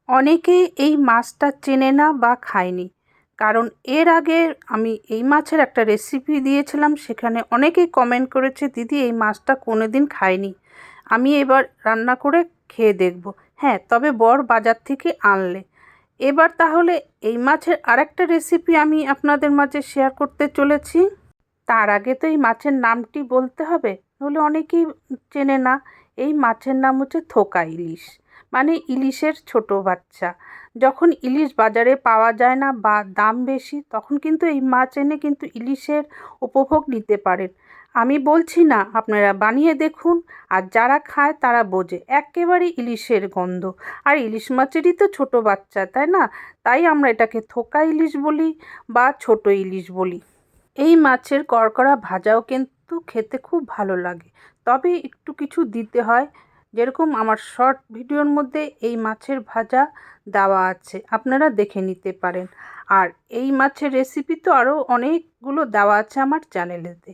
অনেকেই এই মাছটা চেনে না বা খায়নি, কারণ এর আগে আমি এই মাছের একটা রেসিপি দিয়েছিলাম, সেখানে অনেকেই কমেন্ট করেছে দিদি এই মাছটা কোনোদিন খাইনি। আমি এবার রান্না করে খেয়ে দেখব। হ্যাঁ, তবে বর বাজার থেকে আনলে। এবার তাহলে এই মাছের আরেকটা রেসিপি আমি আপনাদের মাঝে শেয়ার করতে চলেছি। তার আগে তো এই মাছের নামটি বলতে হবে, নইলে অনেকেই চেনে না। এই মাছের নাম হচ্ছে থোকা ইলিশ, মানে ইলিশের ছোট বাচ্চা। যখন ইলিশ বাজারে পাওয়া যায় না বা দাম বেশি, তখন কিন্তু এই মাছ এনে কিন্তু ইলিশের উপভোগ নিতে পারেন। আমি বলছি না, আপনারা বানিয়ে দেখুন, আর যারা খায় তারা বোঝে একেবারে ইলিশের গন্ধ। আর ইলিশ মাছেরই তো ছোট বাচ্চা, তাই না? তাই আমরা এটাকে থোকা ইলিশ বলি বা ছোট ইলিশ বলি। এই মাছের কড়কড়া ভাজাও কিন্তু খেতে খুব ভালো লাগে, তবে একটু কিছু দিতে হয়। যেরকম আমার শর্ট ভিডিওর মধ্যে এই মাছের ভাজা দেওয়া আছে, আপনারা দেখে নিতে পারেন। আর এই মাছের রেসিপি তো আরও অনেকগুলো দেওয়া আছে আমার চ্যানেলেতে।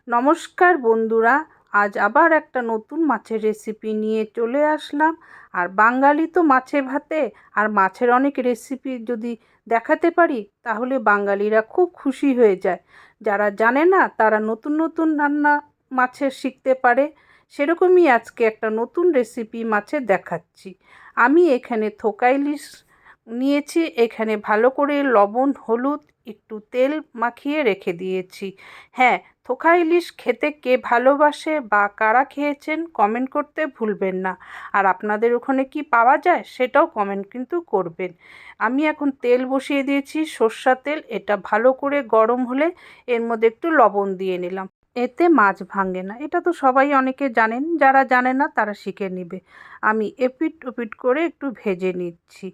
নমস্কার বন্ধুরা, আজ আবার একটা নতুন মাছের রেসিপি নিয়ে চলে আসলাম। আর বাঙালি তো মাছে ভাতে, আর মাছের অনেক রেসিপি যদি দেখাতে পারি তাহলে বাঙালিরা খুব খুশি হয়ে যায়। যারা জানে না তারা নতুন নতুন রান্না মাছের শিখতে পারে। সেরকমই আজকে একটা নতুন রেসিপি মাছের দেখাচ্ছি। আমি এখানে থোকা ইলিশ নিয়েছি, এখানে ভালো করে লবণ হলুদ একটু তেল মাখিয়ে রেখে দিয়েছি। হ্যাঁ, থোকা ইলিশ খেতে কে ভালোবাসে বা কারা খেয়েছেন কমেন্ট করতে ভুলবেন না। আর আপনাদের ওখানে কি পাওয়া যায় সেটাও কমেন্ট কিন্তু করবেন। আমি এখন তেল বসিয়ে দিয়েছি, সর্ষের তেল। এটা ভালো করে গরম হলে এর মধ্যে একটু লবণ দিয়ে নিলাম, এতে মাছ ভাঙে না। এটা তো সবাই অনেকে জানেন, যারা জানে না তারা শিখে নেবে। আমি এপিট ওপিট করে একটু ভেজে নিচ্ছি।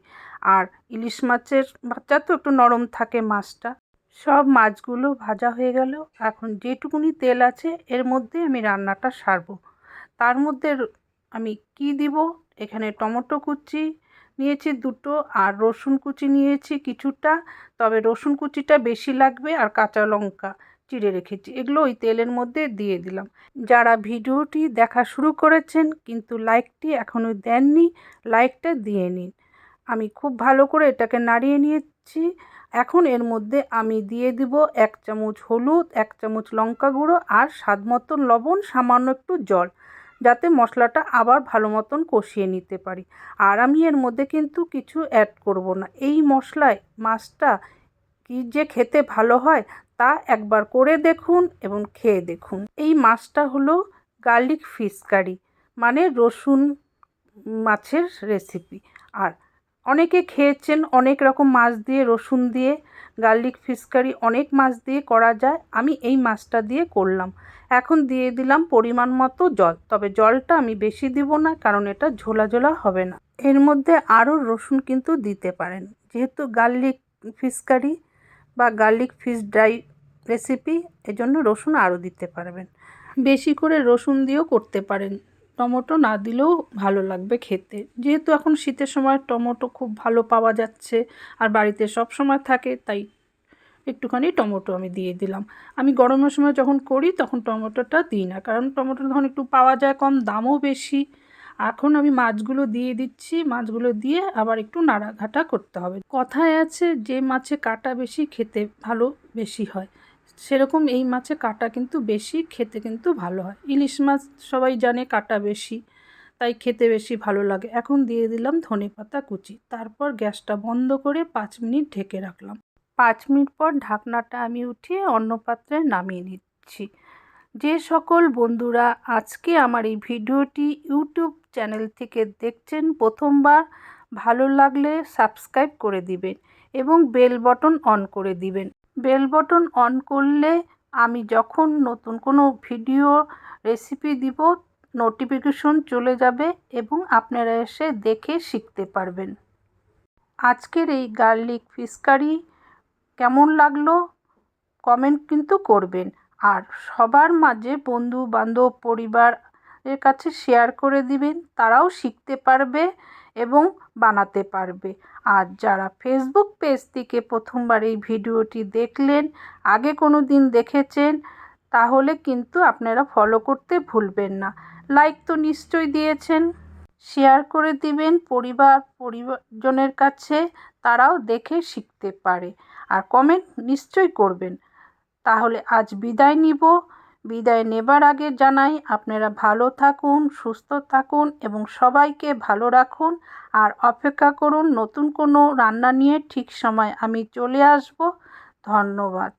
আর ইলিশ মাছের বাচ্চা তো একটু নরম থাকে মাছটা। সব মাছগুলো ভাজা হয়ে গেল। এখন যেটুকুনি তেল আছে এর মধ্যে আমি রান্নাটা সারবো। তার মধ্যে আমি কি দিব, এখানে টমেটো কুচি নিয়েছি দুটো, আর রসুন কুচি নিয়েছি কিছুটা। তবে রসুন কুচিটা বেশি লাগবে, আর কাঁচা লঙ্কা চিড়ে রেখেছি, এগুলো ওই তেলের মধ্যে দিয়ে দিলাম। যারা ভিডিওটি দেখা শুরু করেছেন কিন্তু লাইকটি এখনও দেননি, লাইকটা দিয়ে নিন। আমি খুব ভালো করে এটাকে নাড়িয়ে নিয়েছি। এখন এর মধ্যে আমি দিয়ে দিব 1 চামচ হলুদ, 1 চামচ লঙ্কা গুঁড়ো, আর স্বাদ মতন লবণ, সামান্য একটু জল, যাতে মশলাটা আবার ভালো মতন কষিয়ে নিতে পারি। আর আমি এর মধ্যে কিন্তু কিছু অ্যাড করব না। এই মশলায় মাছটা কি যে খেতে ভালো হয় তা একবার করে দেখুন এবং খেয়ে দেখুন। এই মাছটা হলো গার্লিক ফিশ কারি, মানে রসুন মাছের রেসিপি। আর অনেকে খেয়েছেন অনেক রকম মাছ দিয়ে, রসুন দিয়ে গার্লিক ফিশ কারি অনেক মাছ দিয়ে করা যায়। আমি এই মাছটা দিয়ে করলাম। এখন দিয়ে দিলাম পরিমাণ মতো জল, তবে জলটা আমি বেশি দিব না, কারণ এটা ঝোলা ঝোলা হবে না। এর মধ্যে আরও রসুন কিন্তু দিতে পারেন, যেহেতু গার্লিক ফিশ কারি বা গার্লিক ফিশ ড্রাই রেসিপি, এজন্য রসুন আরও দিতে পারবেন। বেশি করে রসুন দিয়েও করতে পারেন, টমেটো না দিলেও ভালো লাগবে খেতে। যেহেতু এখন শীতের সময় টমেটো খুব ভালো পাওয়া যাচ্ছে আর বাড়িতে সব সময় থাকে, তাই একটুখানি টমেটো আমি দিয়ে দিলাম। আমি গরমের সময় যখন করি তখন টমেটোটা দিই না, কারণ টমেটো তখন একটু পাওয়া যায় কম, দামও বেশি। এখন আমি মাছগুলো দিয়ে দিচ্ছি, মাছগুলো দিয়ে আবার একটু নাড়াঘাটা করতে হবে। কথায় আছে যে মাছে কাঁটা বেশি খেতে ভালো বেশি হয়, সেরকম এই মাছে কাঁটা কিন্তু বেশি, খেতে কিন্তু ভালো হয়। ইলিশ মাছ সবাই জানে কাঁটা বেশি, তাই খেতে বেশি ভালো লাগে। এখন দিয়ে দিলাম ধনেপাতা কুচি, তারপর গ্যাসটা বন্ধ করে 5 মিনিট ঢেকে রাখলাম। 5 মিনিট পর ঢাকনাটা আমি উঠিয়ে অন্য পাত্রে নামিয়ে নিচ্ছি। যে সকল বন্ধুরা আজকে আমার এই ভিডিওটি ইউটিউব চ্যানেল থেকে দেখছেন প্রথমবার, ভালো লাগলে সাবস্ক্রাইব করে দিবেন এবং বেল বটন অন করে দিবেন। বেল বটন অন করলে আমি যখন নতুন কোনো ভিডিও রেসিপি দিব নোটিফিকেশন চলে যাবে এবং আপনারা এসে দেখে শিখতে পারবেন। আজকের এই গার্লিক ফিশ কারি কেমন লাগলো কমেন্ট কিন্তু করবেন। আর সবার মাঝে বন্ধু বান্ধব পরিবারের কাছে শেয়ার করে দিবেন, তারাও শিখতে পারবে এবং বানাতে পারবে। আর যারা ফেসবুক পেজ থেকে প্রথমবার এই ভিডিওটি দেখলেন, আগে কোনো দিন দেখেছেন, তাহলে কিন্তু আপনারা ফলো করতে ভুলবেন না। লাইক তো নিশ্চয়ই দিয়েছেন। শেয়ার করে দিবেন পরিবারজনের কাছে, তারাও দেখে শিখতে পারে। আর কমেন্ট নিশ্চয়ই করবেন। তাহলে আজ বিদায় নিব। বিদায় নেবার আগে জানাই আপনারা ভালো থাকুন, সুস্থ থাকুন এবং সবাইকে ভালো রাখুন। আর অপেক্ষা করুন নতুন কোনো রান্না নিয়ে ঠিক সময় আমি চলে আসব। ধন্যবাদ।